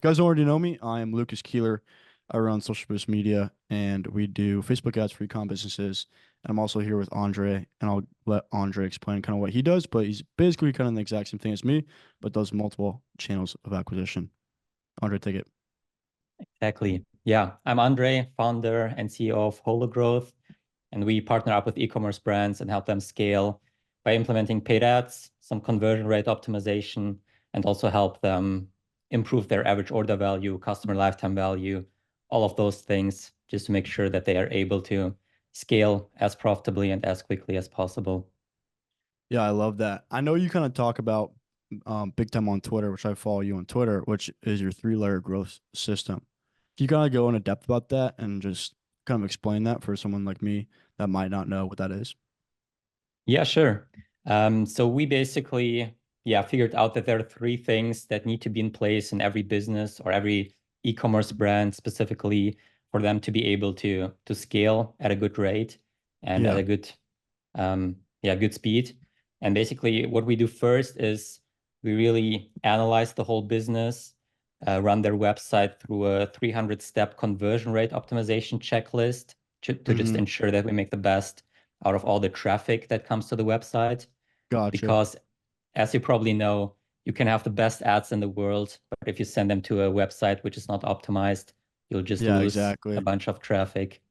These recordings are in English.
Guys don't already know me. I am Lucas Keeler. I run Social Boost Media, and we do Facebook ads for e-com businesses. And I'm also here with Andre, and I'll let Andre explain kind of what he does, but he's basically kind of the exact same thing as me, but does multiple channels of acquisition. Andre, take it. Exactly. Yeah, I'm Andre, founder and CEO of Hologrowth, and we partner up with e-commerce brands and help them scale by implementing paid ads, some conversion rate optimization, and also help them improve their average order value, customer lifetime value, all of those things, just to make sure that they are able to scale as profitably and as quickly as possible. Yeah, I love that. I know you kind of talk about big time on Twitter, which I follow you on Twitter, which is your three-layer growth system. Can you kind of go into depth about that and just kind of explain that for someone like me that might not know what that is? Yeah, sure. So we basically, figured out that there are three things that need to be in place in every business or every e-commerce brand specifically for them to be able to scale at a good rate and at Yeah. a good speed. And basically, what we do first is we really analyze the whole business, run their website through a 300-step conversion rate optimization checklist to just Mm-hmm. ensure that we make the best out of all the traffic that comes to the website. Gotcha. Because as you probably know, you can have the best ads in the world, but if you send them to a website which is not optimized, you'll just Yeah, lose a exactly. bunch of traffic.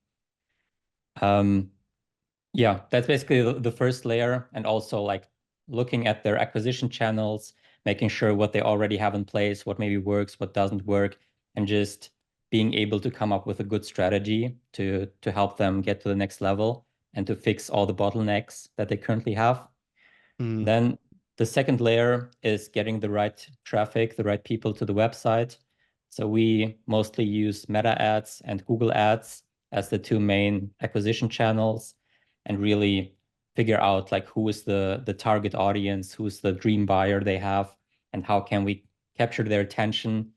Um, yeah, that's basically the first layer. And also like looking at their acquisition channels, making sure what they already have in place, what maybe works, what doesn't work, and just being able to come up with a good strategy to help them get to the next level and to fix all the bottlenecks that they currently have. Mm, Then the second layer is getting the right traffic, the right people to the website. So we mostly use Meta ads and Google ads as the two main acquisition channels and really figure out like who is the target audience, who's the dream buyer they have, and how can we capture their attention,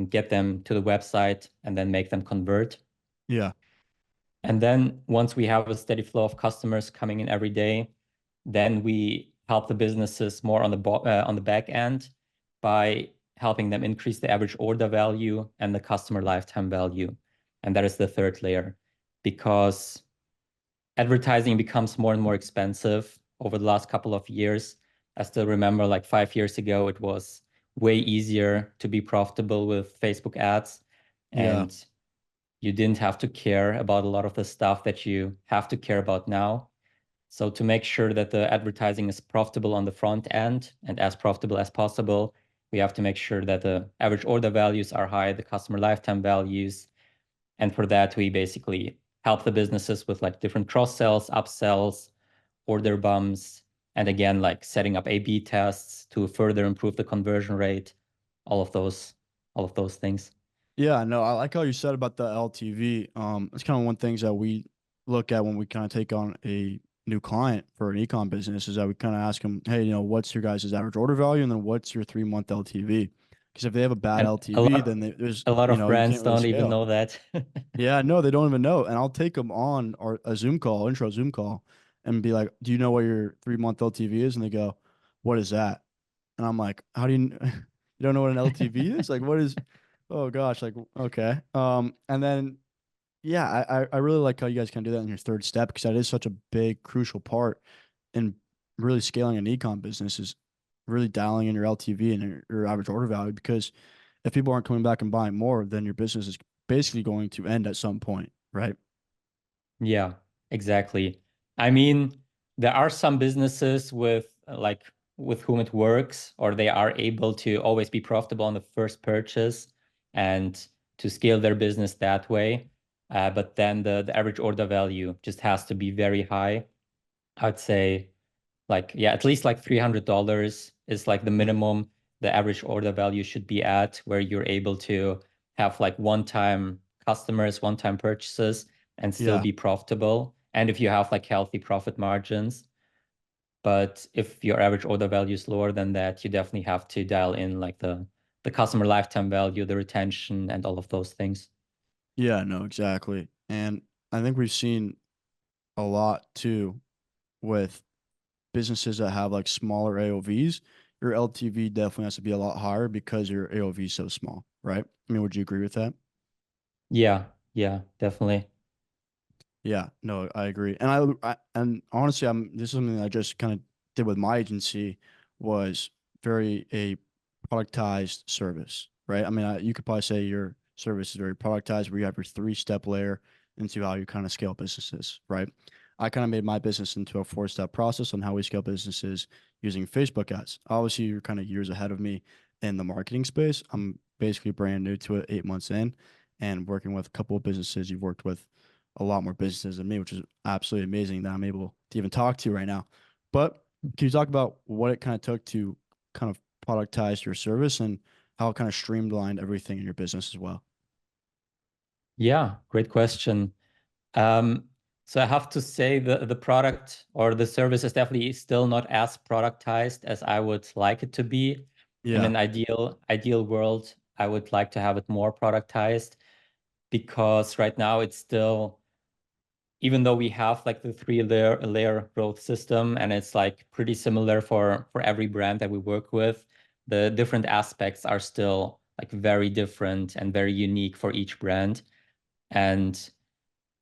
get them to the website, and then make them convert. yeah. And then once we have a steady flow of customers coming in every day, then we help the businesses more on the back end by helping them increase the average order value and the customer lifetime value. And that is the third layer because advertising becomes more and more expensive over the last couple of years. I still remember like 5 years ago, it was way easier to be profitable with Facebook ads. Yeah. And you didn't have to care about a lot of the stuff that you have to care about now. So to make sure that the advertising is profitable on the front end and as profitable as possible, we have to make sure that the average order values are high, the customer lifetime values. And for that, we basically help the businesses with like different cross sells, upsells, order bumps, and again, like setting up A/B tests to further improve the conversion rate, all of those things. Yeah, no, I like how you said about the LTV. It's kind of one things that we look at when we kind of take on a new client for an ecom business is that we kind of ask them, hey, what's your guys' average order value, and then what's your 3 month LTV? Because if they have a bad And LTV, then there's, a lot of you brands can't really don't even scale. know that. Yeah, no, they don't even know. And I'll take them on a Zoom call, intro Zoom call, and be like, do you know what your 3 month LTV is? And they go, what is that? And I'm like, how do you, you don't know what an LTV is? Like, what is, oh gosh, like, okay. And then, yeah, I really like how you guys can do that in your third step because that is such a big, crucial part in really scaling an ecom business is really dialing in your LTV and your average order value because if people aren't coming back and buying more, then your business is basically going to end at some point, right? Yeah, exactly. I mean, there are some businesses with whom it works, or they are able to always be profitable on the first purchase and to scale their business that way. But then the average order value just has to be very high. I'd say like, yeah, at least like $300 is like the Mm, minimum the average order value should be at, where you're able to have like one-time customers, one-time purchases, and still yeah. be profitable. And if you have like healthy profit margins. But if your average order value is lower than that, you definitely have to dial in like the customer lifetime value, the retention, and all of those things. Yeah, no, exactly. And I think we've seen a lot too with businesses that have like smaller AOVs. Your LTV definitely has to be a lot higher because your AOV is so small, right? I mean, would you agree with that? Yeah, yeah, definitely. Yeah, no, I agree. And and honestly, this is something I just kind of did with my agency was very a productized service, right? I mean, you could probably say your service is very productized, where you have your three-step layer into how you kind of scale businesses, right? I kind of made my business into a four-step process on how we scale businesses using Facebook ads. Obviously, you're kind of years ahead of me in the marketing space. I'm basically brand new to it, 8 months in, and working with a couple of businesses you've worked with a lot more businesses than me, which is absolutely amazing that I'm able to even talk to you right now. But can you talk about what it kind of took to kind of productize your service and how it kind of streamlined everything in your business as well? Yeah, great question. Um, so I have to say the product or the service is definitely still not as productized as I would like it to be. In Yeah. an ideal world, I would like to have it more productized because right now it's still, even though we have like the three layer growth system and it's like pretty similar for every brand that we work with, the different aspects are still like very different and very unique for each brand. And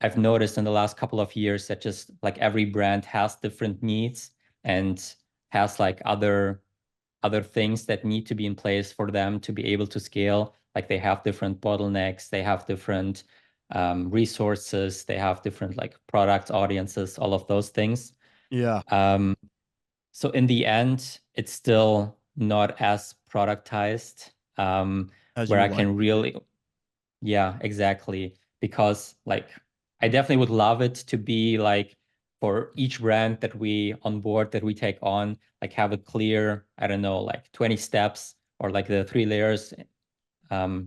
I've noticed in the last couple of years that just like every brand has different needs and has like other things that need to be in place for them to be able to scale. Like they have different bottlenecks, they have different resources, they have different like product audiences, all of those things. Yeah. Um, so in the end, it's still not as productized, As you where would I like can it to be. really, yeah, exactly. Because like I definitely would love it to be like for each brand that we onboard, that we take on, like have a clear, I don't know, like 20 steps or like the three layers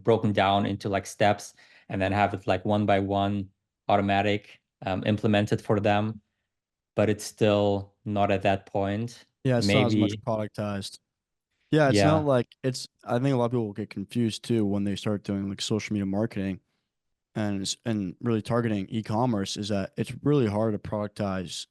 broken down into like steps and then have it like one by one automatic implemented for them. But it's still not at that point. Yeah, it's not as much Maybe, productized. Yeah, it's not yeah, like I think a lot of people get confused too when they start doing like social media marketing and really targeting e-commerce is that it's really hard to productize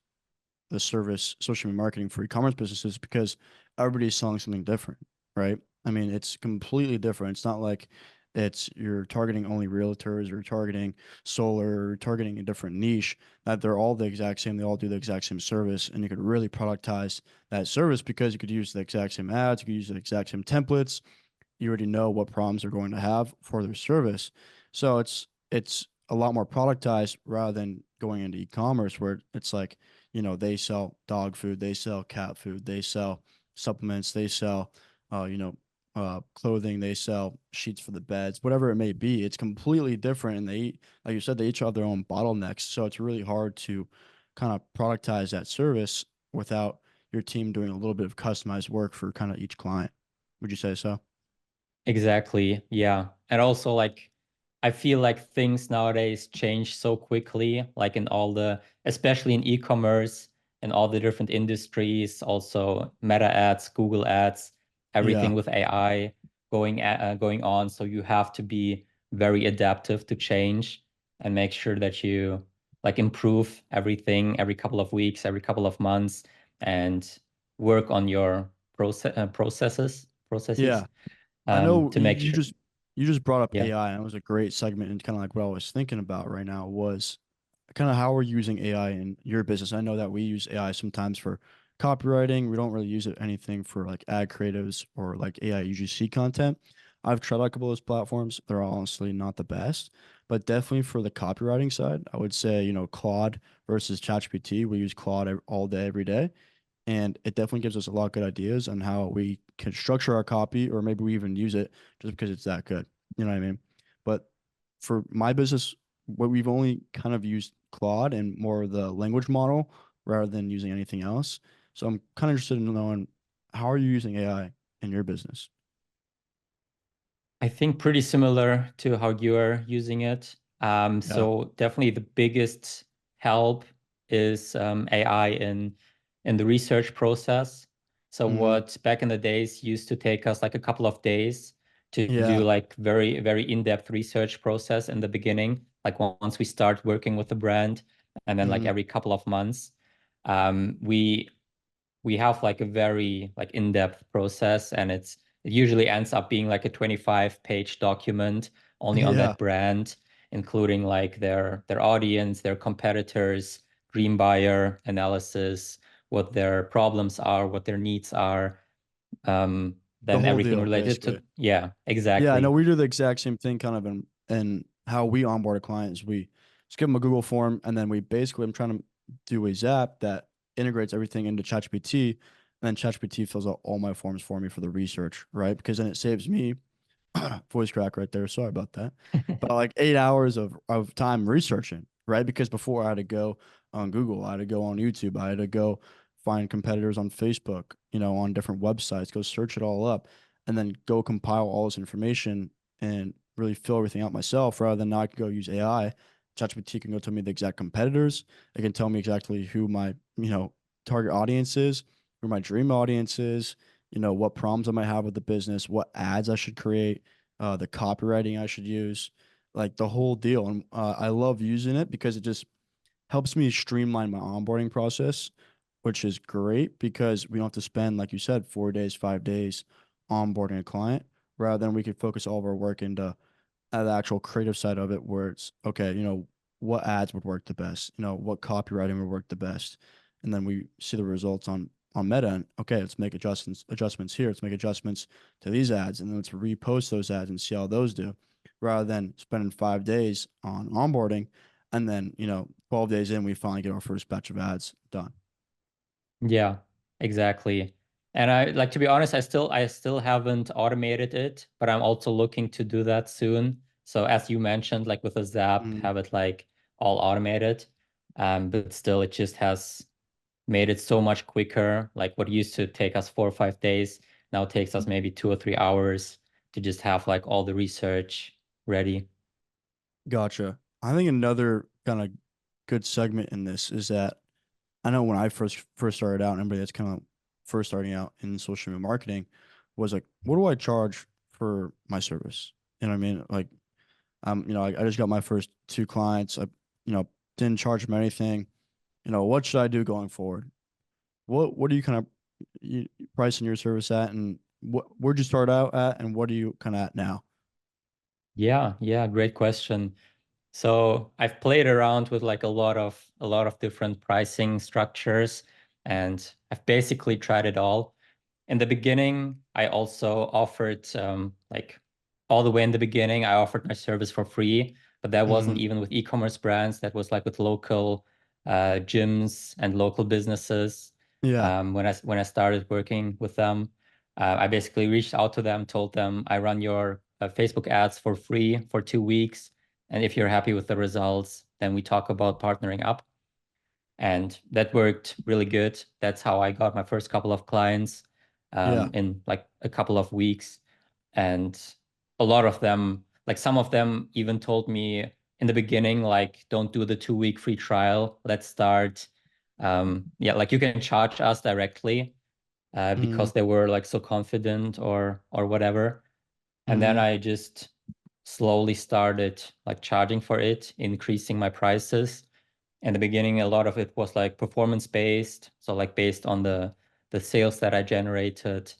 the service social media marketing for e-commerce businesses because everybody's selling something different, right? I mean, it's completely different. It's not like it's you're targeting only realtors or targeting solar or targeting a different niche that they're all the exact same. They all do the exact same service, and you could really productize that service because you could use the exact same ads, you could use the exact same templates. You already know what problems they're going to have for their service. So it's a lot more productized rather than going into e-commerce where it's like, they sell dog food, they sell cat food, they sell supplements, they sell clothing, they sell sheets for the beds, whatever it may be. It's completely different and like you said, they each have their own bottlenecks. So it's really hard to kind of productize that service without your team doing a little bit of customized work for kind of each client. Would you say so? exactly. Yeah. And also like I feel like things nowadays change so quickly, like in all the, especially in e-commerce and all the different industries, also Meta ads, Google ads, Yeah. everything with AI going on. So you have to be very adaptive to change and make sure that you like improve everything every couple of weeks, every couple of months, and work on your processes Yeah. I know to make sure. you just brought up Yeah. AI, and it was a great segment and kind of like what I was thinking about right now was kind of how we're using AI in your business. I know that we use AI sometimes for copywriting. We don't really use it anything for like ad creatives or like AI UGC content. I've tried a couple of those platforms. They're honestly not the best, but definitely for the copywriting side, I would say, Claude versus ChatGPT. We use Claude all day, every day. And it definitely gives us a lot of good ideas on how we can structure our copy, or maybe we even use it just because it's that good. You know what I mean? But for my business, what we've only kind of used Claude and more of the language model rather than using anything else. So I'm kind of interested in knowing, how are you using AI in your business? I think pretty similar to how you're using it. Yeah. So definitely the biggest help is AI in the research process. So Hmm. what back in the days used to take us like a couple of days to do Yeah. like very, very in-depth research process in the beginning, like once we start working with the brand, and then like Hmm. every couple of months, um, we we have like a very like in-depth process and it's it usually ends up being like a 25-page document only on Yeah, that brand, including like their audience, their competitors, dream buyer analysis, what their problems are, what their needs are, the then whole everything deal, related to, basically. yeah, Yeah, I know exactly. we do the exact same thing kind of in how we onboard a client is we just give them a Google form and then we basically I'm trying to do a Zap that integrates everything into ChatGPT and then ChatGPT fills out all my forms for me for the research, right? Because then it saves me voice crack right there. Sorry about that. But like 8 hours of time researching, right? Because before I had to go on Google, I had to go on YouTube, I had to go find competitors on Facebook, on different websites, go search it all up, and then go compile all this information and really fill everything out myself rather than now I can go use AI. ChatGPT can go tell me the exact competitors. It can tell me exactly who my, target audience is, who my dream audience is, what problems I might have with the business, what ads I should create, the copywriting I should use, like the whole deal. And I love using it because it just helps me streamline my onboarding process, which is great because we don't have to spend, like you said, 4 days, 5 days onboarding a client. Rather than we could focus all of our work into the actual creative side of it, where it's okay, what ads would work the best, what copywriting would work the best, and then we see the results on Meta. And okay, let's make adjustments here. Let's make adjustments to these ads, and then let's repost those ads and see how those do, rather than spending 5 days on onboarding, and then 12 days in we finally get our first batch of ads done. Yeah, exactly. And I like to be honest, I still haven't automated it, but I'm also looking to do that soon. So as you mentioned, like with a Zap, Mm, have it like all automated. But still it just has made it so much quicker. Like what used to take us 4 or 5 days now takes us maybe 2 or 3 hours to just have like all the research ready. gotcha. I think another kind of good segment in this is that I know when I first started out, and anybody that's kind of first starting out in social media marketing was like, what do I charge for my service? You know what I mean? Like, I just got my first two clients. I, didn't charge them anything. What should I do going forward? What do you kind of pricing your service at, and where'd you start out at, and what are you kind of at now? Yeah, yeah, great question. So I've played around with like a lot of different pricing structures, and I've basically tried it all. In the beginning, I also offered like all the way in the beginning, I offered my service for free, but that wasn't Mm, even with e-commerce brands. That was like with local gyms and local businesses. yeah, When I started working with them, I basically reached out to them, told them I run your Facebook ads for free for 2 weeks. And if you're happy with the results, then we talk about partnering up. And that worked really good. That's how I got my first couple of clients yeah, in like a couple of weeks. And a lot of them, like some of them even told me in the beginning, like, don't do the 2 week free trial. Let's start. Yeah, like you can charge us directly mm, because they were like so confident or whatever. And then mm, I just slowly started like charging for it, increasing my prices. In the beginning, a lot of it was like performance based, so like based on the sales that I generated.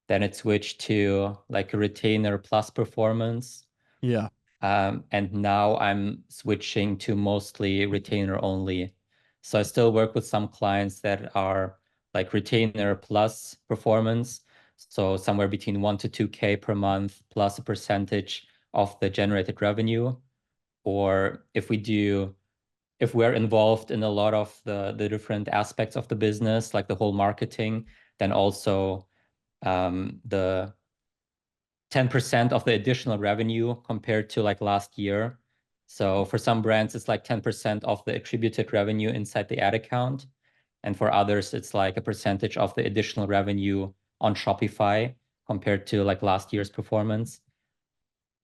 Then it switched to like a retainer plus performance. yeah, And now I'm switching to mostly retainer only. So I still work with some clients that are like retainer plus performance. So somewhere between 1 to 2K per month plus a percentage of the generated revenue. Or if we're involved in a lot of the different aspects of the business, like the whole marketing, then also the 10% of the additional revenue compared to like last year. So for some brands, it's like 10% of the attributed revenue inside the ad account. And for others, it's like a percentage of the additional revenue on Shopify compared to like last year's performance.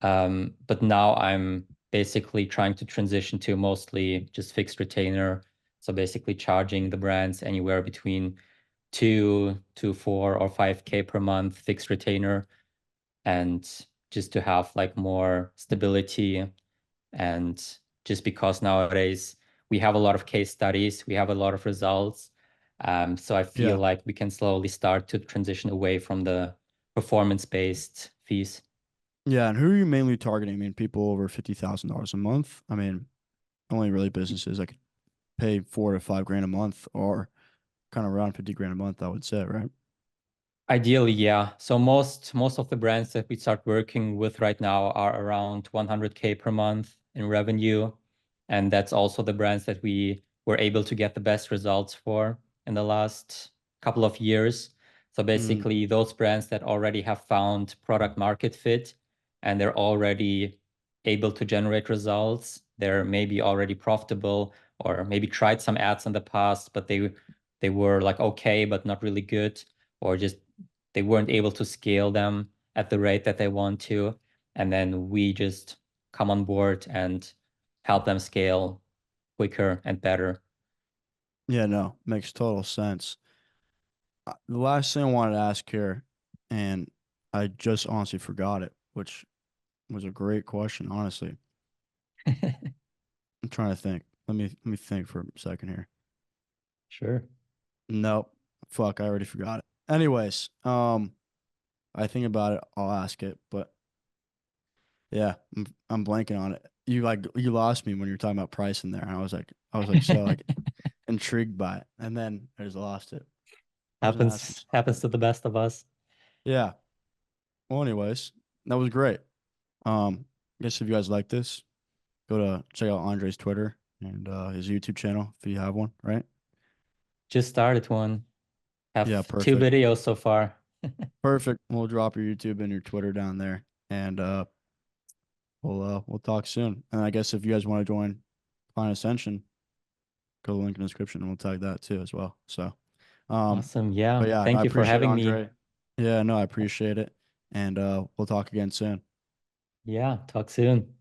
But now I'm basically trying to transition to mostly just fixed retainer. So basically charging the brands anywhere between 2 to 4 or 5K per month fixed retainer, and just to have like more stability. And just because nowadays we have a lot of case studies, we have a lot of results. So I feel yeah. like we can slowly start to transition away from the performance-based fees. Yeah, and who are you mainly targeting? I mean, people over $50,000 a month. I mean, only really businesses that could pay 4 to 5 grand a month, or kind of around 50 grand a month, I would say, right? Ideally, yeah. So most of the brands that we start working with right now are around 100K per month in revenue. And that's also the brands that we were able to get the best results for in the last couple of years. So Mm, basically those brands that already have found product market fit and they're already able to generate results. They're maybe already profitable or maybe tried some ads in the past, but they were like okay, but not really good, or just they weren't able to scale them at the rate that they want to. And then we just come on board and help them scale quicker and better. yeah, no, makes total sense. The last thing I wanted to ask here, and I just honestly forgot it, which was a great question, honestly. I'm trying to think. Let me think for a second here. Sure. Nope. Fuck, I already forgot it. Anyways, I think about it, I'll ask it, but yeah, I'm blanking on it. You lost me when you were talking about price in there, and I was like so like intrigued by it, and then I just lost it. I was gonna ask you Happens something. to the best of us. Yeah. Well, anyways, that was great. I guess if you guys like this, go to check out Andre's Twitter and his YouTube channel if you have one, right? Just started one. Yeah, Have two perfect. videos so far. Perfect. We'll drop your YouTube and your Twitter down there, and we'll talk soon. And I guess if you guys want to join Client Ascension, go to the link in the description, and we'll tag that too as well. So, Awesome. but Yeah. yeah, I Thank you for appreciate it, having me. Andre. Yeah, no, I appreciate it, and we'll talk again soon. Yeah. Talk soon.